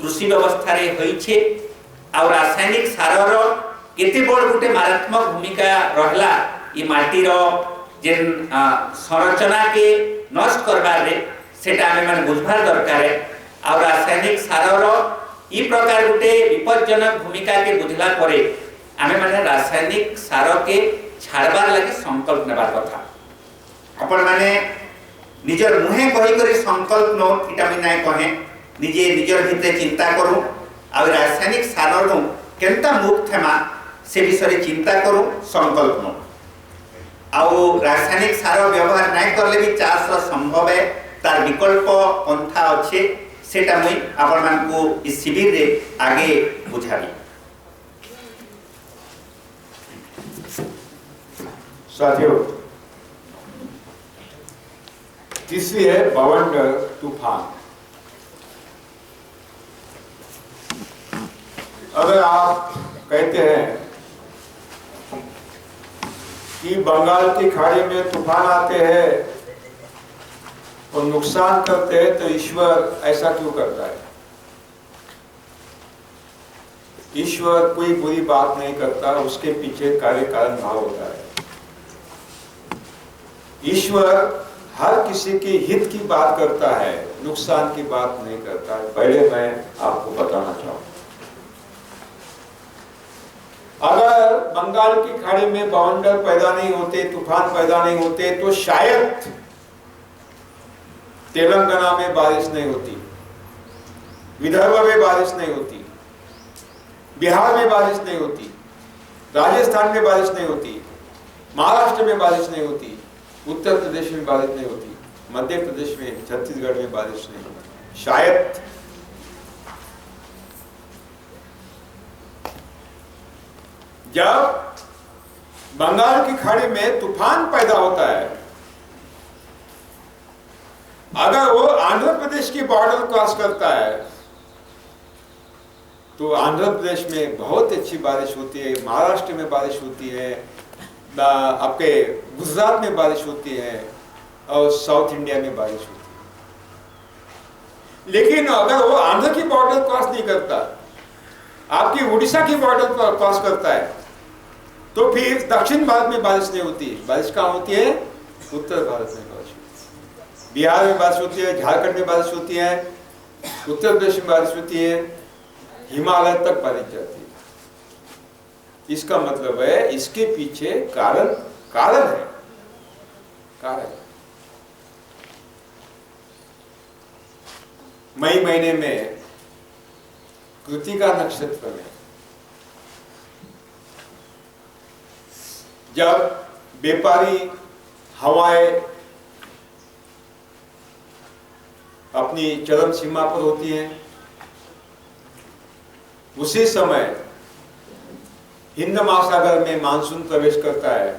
कृषि व्यवस्था रे होइछे आ रासायनिक सारर केते बड़ गुटे मारात्मक भूमिका रहला ई माटी रो जेन संरचना के नष्ट करबार रे सेटा हमें माने बुझबार दरकार है। आ रासायनिक सारर ई प्रकार गुटे विपज्जनक भूमिका के बुझला परे हमें माने रासायनिक सार के छाड़बार लगे संकल्प नेबार कथा। अपन माने निजर मुहे कहि करी संकल्प नो इटा मी नाय कहे निजे निजर भितरे चिंता करू आ रासायनिक सार नु केनता मुक्त हेमा से विषय चिंता करू संकल्प नो आ रासायनिक सार व्यवहार नाय करले भी चाष संभव है तार विकल्प पंथा अच्छे सेटा मुई आपण मान को इस शिविर रे आगे बुझाबी। साथियों, तीसरी है बवंडर तूफान। अगर आप कहते हैं कि बंगाल की खाड़ी में तूफान आते हैं और नुकसान करते हैं तो ईश्वर ऐसा क्यों करता है? ईश्वर कोई बुरी बात नहीं करता, उसके पीछे कार्य कारण भाव होता है। ईश्वर हर किसी के हित की बात करता है, नुकसान की बात नहीं करता है। पहले मैं आपको बताना चाहूंगा, अगर बंगाल की खाड़ी में बवंडर पैदा नहीं होते, तूफान पैदा नहीं होते, तो शायद तेलंगाना में बारिश नहीं होती, विदर्भ में बारिश नहीं होती, बिहार में बारिश नहीं होती, राजस्थान में बारिश नहीं होती, महाराष्ट्र में बारिश नहीं होती, उत्तर प्रदेश में बारिश नहीं होती, मध्य प्रदेश में, छत्तीसगढ़ में बारिश नहीं होती। शायद जब बंगाल की खाड़ी में तूफान पैदा होता है, अगर वो आंध्र प्रदेश की बॉर्डर क्रॉस करता है तो आंध्र प्रदेश में बहुत अच्छी बारिश होती है, महाराष्ट्र में बारिश होती है, आपके गुजरात में बारिश होती है और साउथ इंडिया में बारिश होती है। लेकिन अगर वो आंध्र की बॉर्डर क्रॉस नहीं करता, आपकी उड़ीसा की बॉर्डर क्रॉस करता है, तो फिर दक्षिण भारत में बारिश नहीं होती। बारिश कहाँ होती है? उत्तर भारत में बारिश होती है, बिहार में बारिश होती है, झारखंड में बारिश होती है, उत्तर प्रदेश में बारिश होती है, हिमालय तक बारिश जाती है। इसका मतलब है इसके पीछे कारण है। मई महीने में कृतिका नक्षत्र में जब व्यापारी हवाएं अपनी चरम सीमा पर होती हैं, उसी समय हिंद महासागर में मानसून प्रवेश करता है।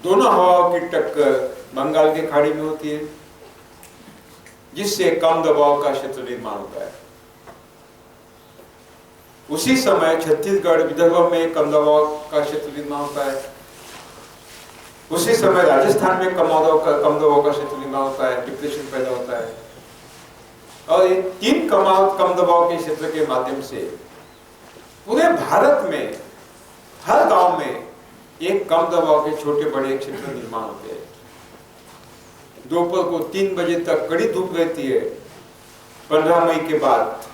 दोनों हवाओं की टक्कर बंगाल की खाड़ी में होती है, जिससे कम दबाव का क्षेत्र निर्माण होता है। उसी समय छत्तीसगढ़ विदर्भ में कम दबाव का क्षेत्र निर्माण होता है। उसी समय राजस्थान में कम दबाव का क्षेत्र निर्माण होता है, डिप्रेशन पैदा होता है। और इन तीन कम दबाव के क्षेत्र के माध्यम से पूरे भारत में हर गांव में एक कम दबाव के छोटे बड़े क्षेत्र निर्माण होते हैं। दोपहर को 3 बजे तक कड़ी धूप रहती है 15 मई के बाद,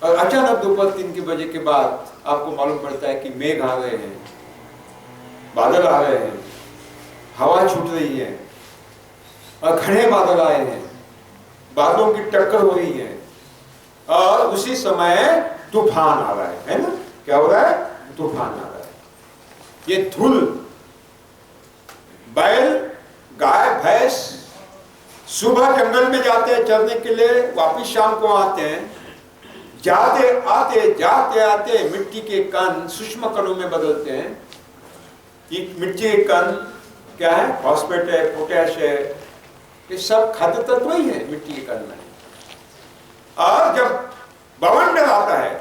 और अचानक दोपहर 3 बजे के बाद आपको मालूम पड़ता है कि मेघ आ रहे हैं, बादल आ रहे हैं, हवा छूट रही है और घने बादल आए हैं, बादलों की टक्कर हो रही है, और उसी समय तूफान आ रहा है ना? क्या हो रहा है? तूफान आ रहा है। ये धूल, बैल, गाय, भैंस सुबह जंगल में जाते हैं चरने के लिए, वापिस शाम को आते हैं, जाते आते मिट्टी के कण सूक्ष्म कणों में बदलते हैं। ये मिट्टी के कण क्या है? फॉस्फेट है, पोटैश है, ये सब खाद्य तत्व ही है मिट्टी के कण में। और जब बवंडर आता है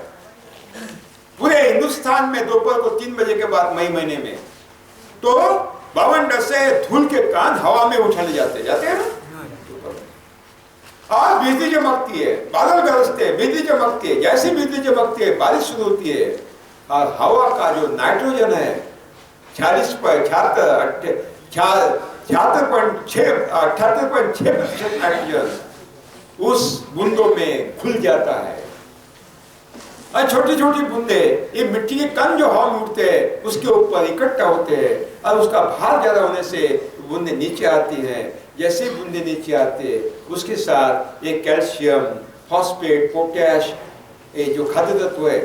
पूरे हिंदुस्तान में दोपहर को 3 बजे के बाद मई महीने में, तो बवंडर से धूल के कण हवा में उछाले जाते हैं ना। आज बिजली चमकती है, बादल गरजते हैं, बिजली चमकती है, जैसे बिजली चमकती है बारिश शुरू होती है और हवा का जो नाइट्रोजन है 78.6% नाइट्रोजन उस बूंदों में घुल जाता है। और छोटी छोटी बूंदे, ये मिट्टी के कण जो हवा में उड़ते हैं उसके ऊपर इकट्ठा होते हैं और उसका भार ज्यादा होने से बूंदे नीचे आती हैं। जैसे बूंदे नीचे आते हैं उसके साथ ये कैल्शियम, फॉस्फेट, पोटैश, ये जो खाद्य तत्व है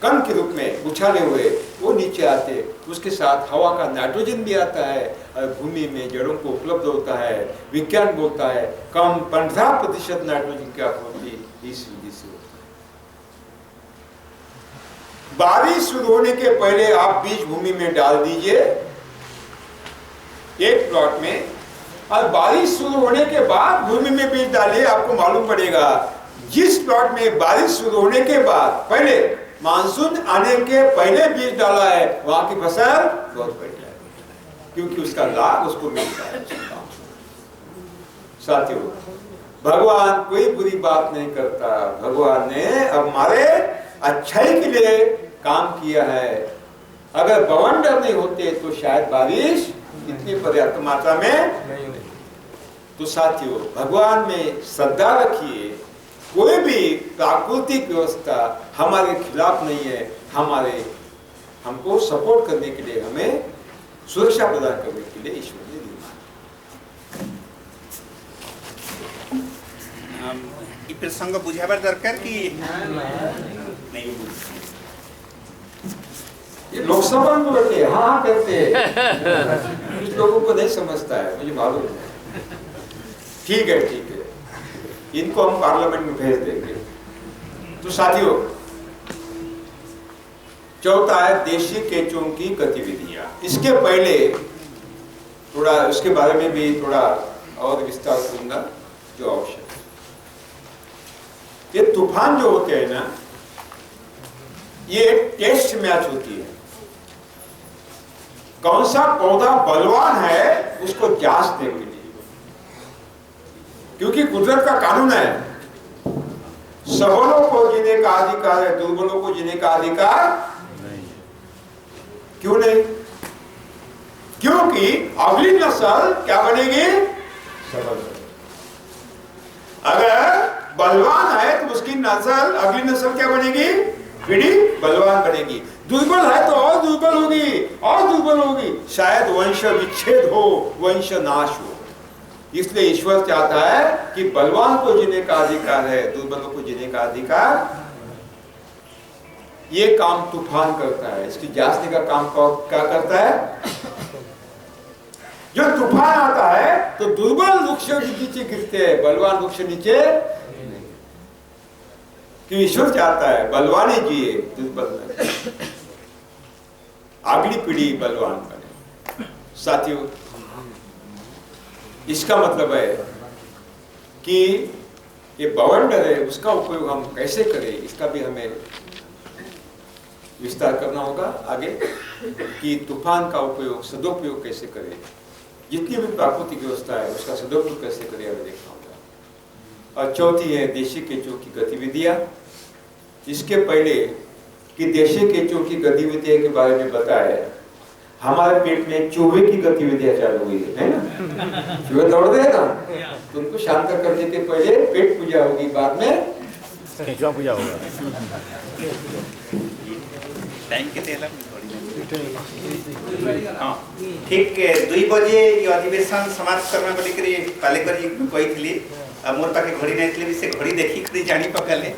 कण के रूप में उछाले हुए वो नीचे आते, उसके साथ हवा का नाइट्रोजन भी आता है और भूमि में जड़ों को उपलब्ध होता है। विज्ञान बोलता है कम 15% नाइट्रोजन की आपूर्ति इस विधि से होती है। बारिश शुरू होने के पहले आप बीज भूमि में डाल दीजिए एक प्लॉट में, और बारिश शुरू होने के बाद भूमि में बीज डालिए। आपको मालूम पड़ेगा जिस प्लॉट में बारिश शुरू होने के बाद पहले मानसून आने के पहले बीज डाला है वहां की फसल बहुत बढ़िया है, क्योंकि उसका लाभ उसको मिलता है। साथियों, भगवान कोई बुरी बात नहीं करता, भगवान ने हमारे अच्छाई के लिए काम किया है। अगर बवंडर नहीं होते तो शायद बारिश इतनी पर्याप्त मात्रा में नहीं होती। तो साथियों, भगवान में श्रद्धा रखिए। कोई भी प्राकृतिक व्यवस्था हमारे खिलाफ नहीं है, हमको सपोर्ट करने के लिए, हमें सुरक्षा प्रदान करने के लिए ईश्वर ने दी। ई प्रसंग बुझावर दरकार कि नहीं बुझ ये लोकसभा में बैठे हाँ करते हैं कुछ लोगों को नहीं समझता है, मुझे मालूम है। ठीक है, इनको हम पार्लियामेंट में भेज देंगे। तो साथियों, चौथा है देशी केंचुओं की गतिविधियां। इसके पहले थोड़ा उसके बारे में भी थोड़ा और विस्तार करूंगा जो आवश्यक है। ये तूफान जो होते हैं ना, ये टेस्ट मैच होती है। कौन सा पौधा बलवान है उसको जांचने के लिए, क्योंकि कुदरत का कानून है सबलों को जीने का अधिकार है, दुर्बलों को जीने का अधिकार नहीं। क्यों नहीं? क्योंकि अगली नस्ल क्या बनेगी? सबल। अगर बलवान है तो उसकी नस्ल, अगली नस्ल क्या बनेगी? पीढ़ी बलवान बनेगी। दुर्बल है तो और दुर्बल होगी और दुर्बल होगी, शायद वंश विच्छेद हो, वंश नाश हो। इसलिए ईश्वर चाहता है कि बलवान को जीने का अधिकार है, दुर्बलों को जीने का अधिकार। ये काम तूफान करता है, इसकी जांचने का काम क्या करता है? जो तूफान आता है तो दुर्बल वृक्ष नीचे गिरते हैं, बलवान वृक्ष नीचे नहीं। कि ईश्वर चाहता है बलवानी जिए, दुर्बल नहीं। अगली पीढ़ी बलवान बने। साथियों, इसका मतलब है कि ये बवंडर है, उसका उपयोग हम कैसे करें, इसका भी हमें विस्तार करना होगा आगे, कि तूफान का उपयोग, सदुपयोग कैसे करें, जितनी भी प्राकृतिक व्यवस्था है उसका सदुपयोग कैसे करें, हमें देखना होगा। और चौथी है देशी केंचुओं की गतिविधियां। इसके पहले कि देशी केंचुओं की गतिविधियों के बारे में बताया, हमारे पेट में चूहे की गतिविधियां चालू हुई है ना। चूहे दौड़ रहे ना, तो उनको शांत करने के पहले पेट पूजा होगी, बाद में केंचुआ पूजा होगा। टाइम के तेला हाँ ठीक 2 बजे ये अधिवेशन समाप्त करना बोली करी पालेकर जी कही थी। मोर पाखे घड़ी नहीं थी, से घड़ी देखी जानी पकाले